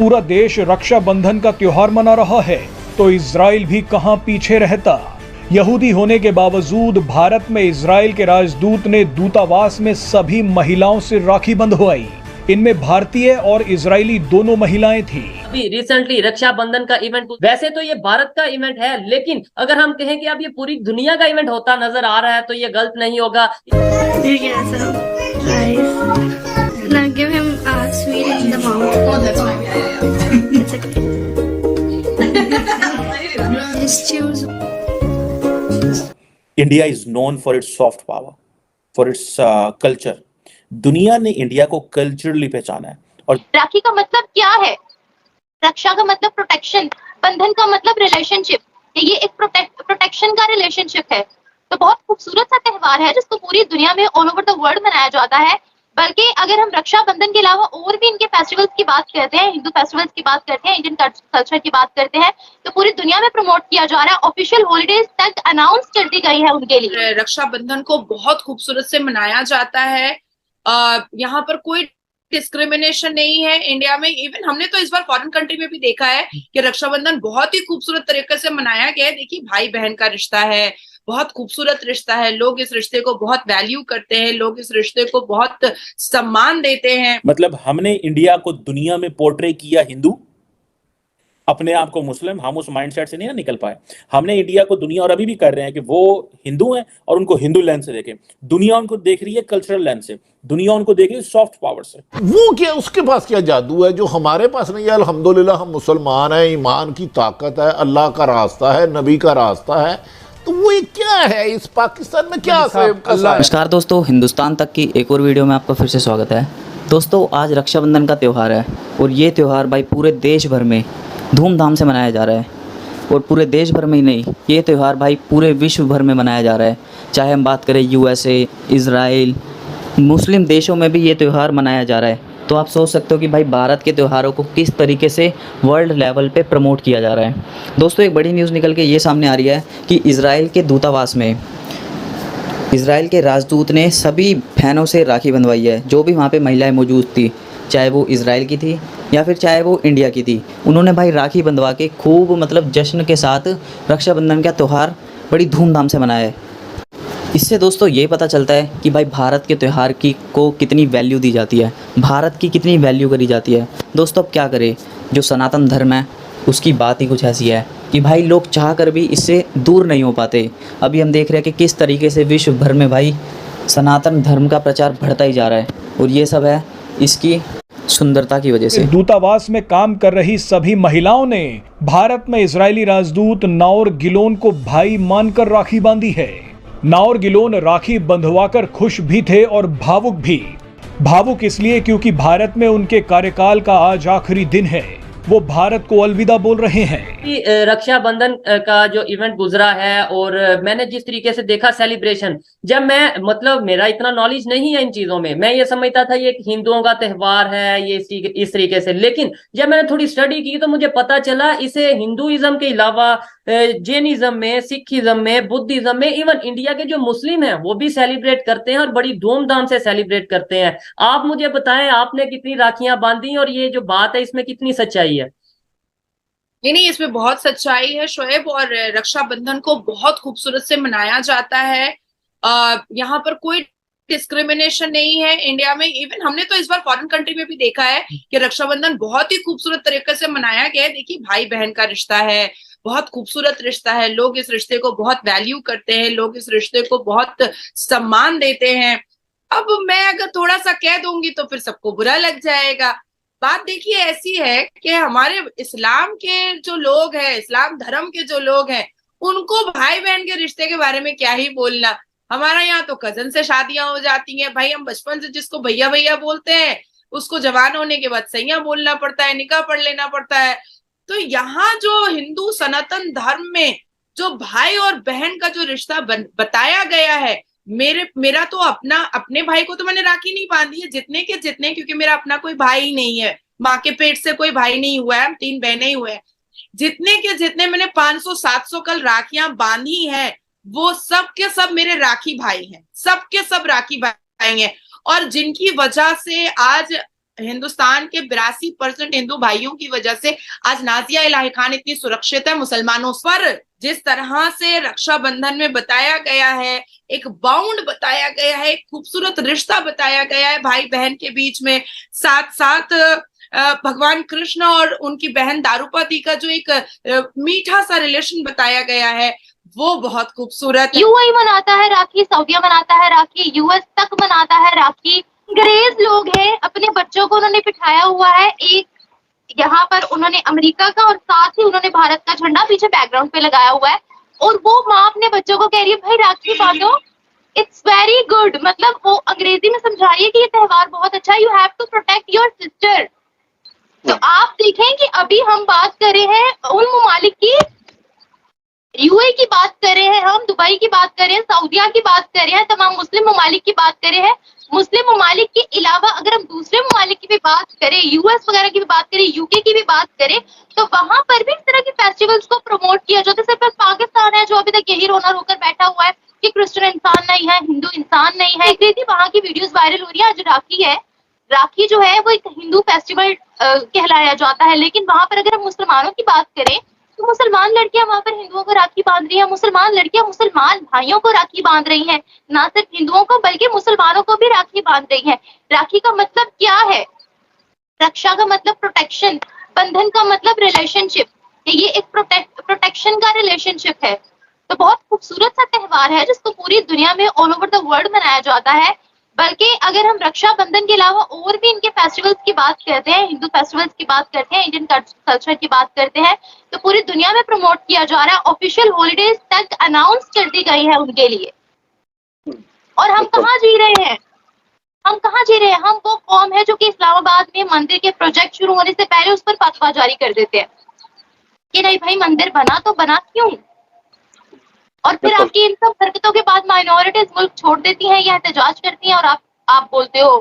पूरा देश रक्षाबंधन का त्योहार मना रहा है तो इजराइल भी कहां पीछे रहता। यहूदी होने के बावजूद भारत में इजराइल के राजदूत ने दूतावास में सभी महिलाओं से राखी बंधवाई। इनमें भारतीय और इजरायली दोनों महिलाएं थी। अभी रिसेंटली रक्षाबंधन का इवेंट, वैसे तो ये भारत का इवेंट है, लेकिन अगर हम कहें कि अब ये पूरी दुनिया का इवेंट होता नजर आ रहा है तो ये गलत नहीं होगा। India is known for its soft power, for its culture. दुनिया ने इंडिया को कल्चरली पहचाना है। और राखी का मतलब क्या है? रक्षा का मतलब प्रोटेक्शन, बंधन का मतलब रिलेशनशिप। ये एक प्रोटेक्शन का रिलेशनशिप है। तो बहुत खूबसूरत सा त्योहार है जिसको पूरी दुनिया में ऑल ओवर द वर्ल्ड मनाया जाता है। बल्कि अगर हम रक्षाबंधन के अलावा और भी इनके फेस्टिवल्स की बात करते हैं, हिंदू फेस्टिवल्स की बात करते हैं, इंडियन कल्चर की बात करते हैं, तो पूरी दुनिया में प्रमोट किया जा रहा है। ऑफिशियल हॉलीडेज तक अनाउंस कर दी गई है उनके लिए। रक्षाबंधन को बहुत खूबसूरत से मनाया जाता है। यहाँ पर कोई डिस्क्रिमिनेशन नहीं है इंडिया में। इवन हमने तो इस बार फॉरेन कंट्री में भी देखा है कि रक्षाबंधन बहुत ही खूबसूरत तरीके से मनाया गया है। देखिए, भाई बहन का रिश्ता है, बहुत खूबसूरत रिश्ता है। लोग इस रिश्ते को बहुत वैल्यू करते हैं, लोग इस रिश्ते को बहुत सम्मान देते हैं। मतलब हमने इंडिया को दुनिया में पोर्ट्रे किया हिंदू, अपने आप को मुस्लिम। हम उस माइंडसेट से नहीं ना निकल पाए। हमने इंडिया को दुनिया, और अभी भी कर रहे हैं कि वो हिंदू हैं और उनको हिंदू लेंस से देखें। दुनिया उनको देख रही है कल्चरल लेंस से, दुनिया उनको देख रही है सॉफ्ट पावर से। वो क्या, उसके पास क्या जादू है जो हमारे पास नहीं है? अल्हम्दुलिल्लाह हम मुसलमान हैं, ईमान की ताकत है, अल्लाह का रास्ता है, नबी का रास्ता है। तो वो क्या है इस पाकिस्तान में, क्या नमस्कार दोस्तों, हिंदुस्तान तक की एक और वीडियो में आपका फिर से स्वागत है। दोस्तों, आज रक्षाबंधन का त्यौहार है और ये त्यौहार भाई पूरे देश भर में धूमधाम से मनाया जा रहा है। और पूरे देश भर में ही नहीं, ये त्यौहार भाई पूरे विश्व भर में मनाया जा रहा है। चाहे हम बात करें यूएसए, इजराइल, मुस्लिम देशों में भी ये त्यौहार मनाया जा रहा है। तो आप सोच सकते हो कि भाई भारत के त्योहारों को किस तरीके से वर्ल्ड लेवल पे प्रमोट किया जा रहा है। दोस्तों, एक बड़ी न्यूज़ निकल के ये सामने आ रही है कि इजराइल के दूतावास में इजराइल के राजदूत ने सभी बहनों से राखी बंधवाई है। जो भी वहाँ पे महिलाएं मौजूद थी, चाहे वो इजराइल की थी या फिर चाहे वो इंडिया की थी, उन्होंने भाई राखी बंधवा के खूब मतलब जश्न के साथ रक्षाबंधन का त्यौहार बड़ी धूमधाम से मनाया है। इससे दोस्तों ये पता चलता है कि भाई भारत के त्यौहार की को कितनी वैल्यू दी जाती है, भारत की कितनी वैल्यू करी जाती है। दोस्तों, अब क्या करें, जो सनातन धर्म है उसकी बात ही कुछ ऐसी है कि भाई लोग चाह कर भी इससे दूर नहीं हो पाते। अभी हम देख रहे हैं कि किस तरीके से विश्व भर में भाई सनातन धर्म का प्रचार बढ़ता ही जा रहा है, और ये सब है इसकी सुंदरता की वजह से। दूतावास में काम कर रही सभी महिलाओं ने भारत में इजरायली राजदूत नाओर गिलोन को भाई मानकर राखी बांधी है। नाओर गिलोन राखी बंधवाकर खुश भी थे और भावुक भी। भावुक इसलिए क्योंकि भारत में उनके कार्यकाल का आज आखिरी दिन है। वो भारत को अलविदा बोल रहे हैं। रक्षाबंधन का जो इवेंट गुजरा है और मैंने जिस तरीके से देखा सेलिब्रेशन, जब मैं मतलब मेरा इतना नॉलेज नहीं है इन चीजों में, मैं ये समझता था ये एक हिंदुओं का त्यौहार है ये इस तरीके से। लेकिन जब मैंने थोड़ी स्टडी की तो मुझे पता चला इसे हिंदुइज्म के अलावा जैनिज्म में, सिखिज्म में, बुद्धिज्म में, इवन इंडिया के जो मुस्लिम हैं वो भी सेलिब्रेट करते हैं और बड़ी धूमधाम से सेलिब्रेट करते हैं। आप मुझे बताएं, आपने कितनी राखियां बांधी और ये जो बात है इसमें कितनी सच्चाई है? नहीं, इसमें बहुत सच्चाई है शोएब। और रक्षाबंधन को बहुत खूबसूरत से मनाया जाता है। यहाँ पर कोई डिस्क्रिमिनेशन नहीं है इंडिया में। इवन हमने तो इस बार फॉरेन कंट्री में भी देखा है कि रक्षाबंधन बहुत ही खूबसूरत तरीके से मनाया गया है। देखिए, भाई बहन का रिश्ता है, बहुत खूबसूरत रिश्ता है। लोग इस रिश्ते को बहुत वैल्यू करते हैं, लोग इस रिश्ते को बहुत सम्मान देते हैं। अब मैं अगर थोड़ा सा कह दूंगी तो फिर सबको बुरा लग जाएगा। बात देखिए ऐसी है कि हमारे इस्लाम के जो लोग हैं, इस्लाम धर्म के जो लोग हैं, उनको भाई बहन के रिश्ते के बारे में क्या ही बोलना। हमारा यहाँ तो कजन से शादियां हो जाती हैं भाई। हम बचपन से जिसको भैया भैया बोलते हैं उसको जवान होने के बाद सैया बोलना पड़ता है, निकाह पढ़ लेना पड़ता है। तो यहाँ जो हिंदू सनातन धर्म में जो भाई और बहन का जो रिश्ता बताया गया है, मेरा तो अपने भाई को तो मैंने राखी नहीं बांधी है जितने के जितने, क्योंकि मेरा अपना कोई भाई ही नहीं है, माँ के पेट से कोई भाई नहीं हुआ है, हम 3 बहनें ही हुए हैं। जितने के जितने मैंने 500-700 कल राखियां बांधी हैं, वो सब के सब मेरे राखी भाई हैं, सब के सब राखी भाई हैं। और जिनकी वजह से आज हिंदुस्तान के 82% हिंदू भाइयों की वजह से आज नाजिया इलाही खान इतनी सुरक्षित है मुसलमानों पर। जिस तरह से रक्षाबंधन में बताया गया है, एक बाउंड बताया गया है, एक खूबसूरत रिश्ता बताया गया है भाई बहन के बीच में, साथ साथ भगवान कृष्ण और उनकी बहन दारूपति का जो एक मीठा सा रिलेशन बताया गया है, वो बहुत खूबसूरत है। यूएई मनाता है राखी, सऊदीया मनाता है राखी, यूएस तक मनाता है राखी। अंग्रेज लोग हैं, अपने बच्चों को उन्होंने बिठाया हुआ है एक यहाँ पर, उन्होंने अमेरिका का और साथ ही उन्होंने भारत का झंडा पीछे बैकग्राउंड पे लगाया हुआ है, और वो माँ अपने बच्चों को कह रही है भाई राखी बांधो। इट्स वेरी गुड, मतलब वो अंग्रेजी में समझा रही है कि ये त्योहार बहुत अच्छा है, you have to protect your sister. तो आप देखें कि अभी हम बात कर रहे हैं उन ममालिक की, यूएई की बात कर रहे हैं, हम दुबई की बात कर रहे हैं, सऊदीया की बात कर रहे हैं, तमाम मुस्लिम ममालिक की बात कर रहे हैं। मुस्लिम ममालिक के अलावा अगर हम दूसरे ममालिक की भी बात करें, यूएस वगैरह की भी बात करें, यूके की भी बात करें, तो वहां पर भी इस तरह के फेस्टिवल्स को प्रमोट किया जाता है। सिर्फ पाकिस्तान है जो अभी तक यही रोना रोकर बैठा हुआ है कि क्रिश्चियन इंसान नहीं है, हिंदू इंसान नहीं है। देखिए वहां की वीडियोस वायरल हो रही है। आज राखी है, राखी जो है वो एक हिंदू फेस्टिवल कहलाया जाता है, लेकिन वहां पर अगर हम मुसलमानों की बात करें तो मुसलमान लड़कियां वहां पर हिंदुओं को राखी बांध रही हैं, मुसलमान लड़कियां मुसलमान भाइयों को राखी बांध रही हैं, ना सिर्फ हिंदुओं को बल्कि मुसलमानों को भी राखी बांध रही हैं। राखी का मतलब क्या है? रक्षा का मतलब प्रोटेक्शन, बंधन का मतलब रिलेशनशिप, ये एक प्रोटेक्शन का रिलेशनशिप है। तो बहुत खूबसूरत सा त्योहार है जिसको पूरी दुनिया में ऑल ओवर द वर्ल्ड मनाया जाता है। बल्कि अगर हम रक्षाबंधन के अलावा और भी इनके फेस्टिवल्स की बात करते हैं, हिंदू फेस्टिवल्स की बात करते हैं, इंडियन कल्चर की बात करते हैं, तो पूरी दुनिया में प्रमोट किया जा रहा है। ऑफिशियल हॉलीडेज तक अनाउंस कर दी गई है उनके लिए। और हम कहाँ जी रहे हैं? हम कहाँ जी रहे हैं? हम वो कौम है जो कि इस्लामाबाद में मंदिर के प्रोजेक्ट शुरू होने से पहले उस पर फतवा जारी कर देते हैं कि नहीं भाई मंदिर बना तो बना क्यों, और फिर आपकी इन सब हरकतों के बाद माइनॉरिटीज मुल्क छोड़ देती हैं या एहतजाज करती हैं, और आप बोलते हो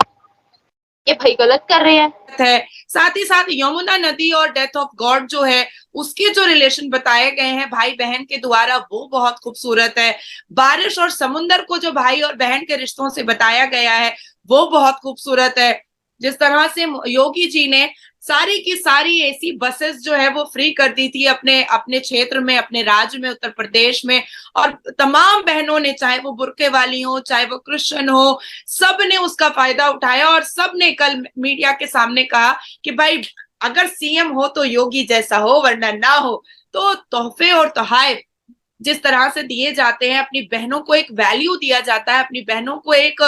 ये भाई गलत कर रहे हैं। साथ ही साथ यमुना नदी और डेथ ऑफ गॉड जो है उसके जो रिलेशन बताए गए हैं भाई बहन के द्वारा, वो बहुत खूबसूरत है। बारिश और समुंदर को जो भाई और बहन के रिश्तों से बताया गया है वो बहुत खूबसूरत है। जिस तरह से योगी जी ने सारी की सारी एसी बसेस जो है वो फ्री कर दी थी अपने क्षेत्र में, अपने राज्य में, उत्तर प्रदेश में, और तमाम बहनों ने, चाहे वो बुर्के वाली हो, चाहे वो क्रिश्चियन हो, सब ने उसका फायदा उठाया और सब ने कल मीडिया के सामने कहा कि भाई अगर सीएम हो तो योगी जैसा हो, वरना ना हो। तो तोहफे और तोहफे जिस तरह से दिए जाते हैं, अपनी बहनों को एक वैल्यू दिया जाता है, अपनी बहनों को एक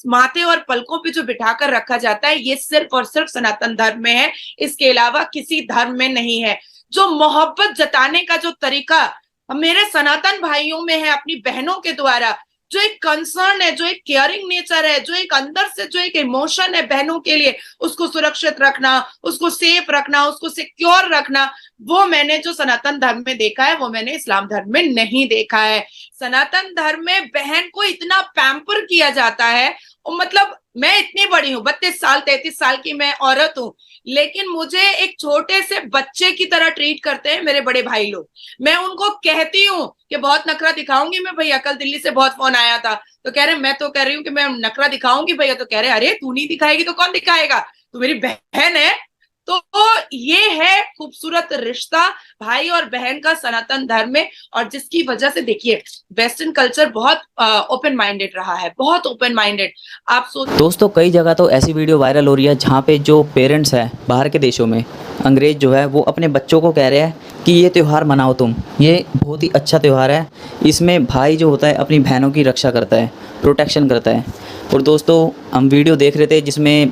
माथे और पलकों पे जो बिठाकर रखा जाता है, ये सिर्फ और सिर्फ सनातन धर्म में है, इसके अलावा किसी धर्म में नहीं है। जो मोहब्बत जताने का जो तरीका मेरे सनातन भाइयों में है अपनी बहनों के द्वारा, जो एक कंसर्न है, जो एक केयरिंग नेचर है, जो एक अंदर से जो एक इमोशन है बहनों के लिए, उसको सुरक्षित रखना, उसको सेफ रखना, उसको सिक्योर रखना, वो मैंने जो सनातन धर्म में देखा है वो मैंने इस्लाम धर्म में नहीं देखा है। सनातन धर्म में बहन को इतना पैम्पर किया जाता है, और मतलब मैं इतनी बड़ी हूँ, 32 साल 33 साल की मैं औरत हूँ, लेकिन मुझे एक छोटे से बच्चे की तरह ट्रीट करते हैं मेरे बड़े भाई लोग। मैं उनको कहती हूँ कि बहुत नखरा दिखाऊंगी मैं भैया, कल दिल्ली से बहुत फोन आया था, तो कह रहे मैं तो कह रही हूँ कि मैं नखरा दिखाऊंगी भैया, तो कह रहे अरे तू नहीं दिखाएगी तो कौन दिखाएगा, तू मेरी बहन है। तो ये है खूबसूरत रिश्ता भाई और बहन का सनातन धर्म में, और जिसकी वजह से देखिए वेस्टर्न कल्चर बहुत ओपन माइंडेड रहा है, बहुत ओपन माइंडेड। आप दोस्तों कई जगह तो ऐसी वीडियो वायरल हो रही है जहाँ पे जो पेरेंट्स हैं बाहर के देशों में, अंग्रेज जो है वो अपने बच्चों को कह रहे हैं कि ये त्यौहार मनाओ तुम, ये बहुत ही अच्छा त्यौहार है, इसमें भाई जो होता है अपनी बहनों की रक्षा करता है, प्रोटेक्शन करता है। और दोस्तों हम वीडियो देख रहे थे जिसमें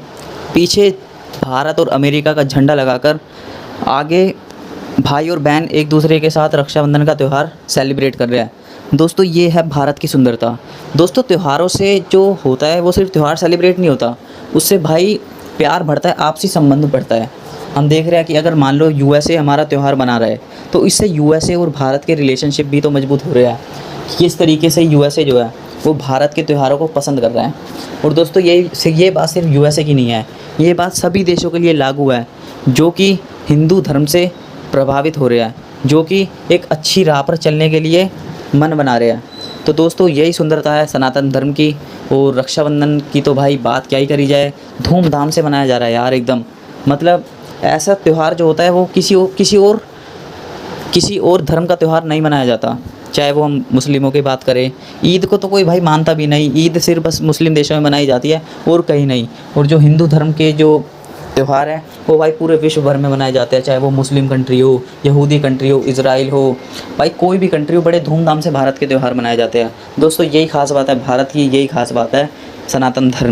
पीछे भारत और अमेरिका का झंडा लगाकर आगे भाई और बहन एक दूसरे के साथ रक्षाबंधन का त्यौहार सेलिब्रेट कर रहा है। दोस्तों ये है भारत की सुंदरता। दोस्तों त्योहारों से जो होता है वो सिर्फ त्यौहार सेलिब्रेट नहीं होता, उससे भाई प्यार बढ़ता है, आपसी संबंध बढ़ता है। हम देख रहे हैं कि अगर मान लो यूएसए हमारा त्यौहार मना रहा है तो इससे यूएसए और भारत के रिलेशनशिप भी तो मजबूत हो रहा है। किस तरीके से यूएसए जो है वो भारत के त्योहारों को पसंद कर रहा है। और दोस्तों ये बात सिर्फ यूएसए की नहीं है, ये बात सभी देशों के लिए लागू है जो कि हिंदू धर्म से प्रभावित हो रहा है, जो कि एक अच्छी राह पर चलने के लिए मन बना रहे हैं। तो तो दोस्तों यही सुंदरता है सनातन धर्म की। और रक्षाबंधन की तो भाई बात क्या ही करी जाए, धूमधाम से मनाया जा रहा है यार एकदम। मतलब ऐसा त्यौहार जो होता है वो किसी और धर्म का त्यौहार नहीं मनाया जाता। चाहे वो हम मुस्लिमों की बात करें, ईद को तो कोई भाई मानता भी नहीं, ईद सिर्फ बस मुस्लिम देशों में मनाई जाती है और कहीं नहीं। और जो हिंदू धर्म के जो त्यौहार हैं वो भाई पूरे विश्व भर में मनाए जाते हैं, चाहे वो मुस्लिम कंट्री हो, यहूदी कंट्री हो, इजराइल हो, भाई कोई भी कंट्री हो, बड़े धूमधाम से भारत के त्यौहार मनाए जाते हैं। दोस्तों यही खास बात है भारत की, यही खास बात है सनातन धर्म।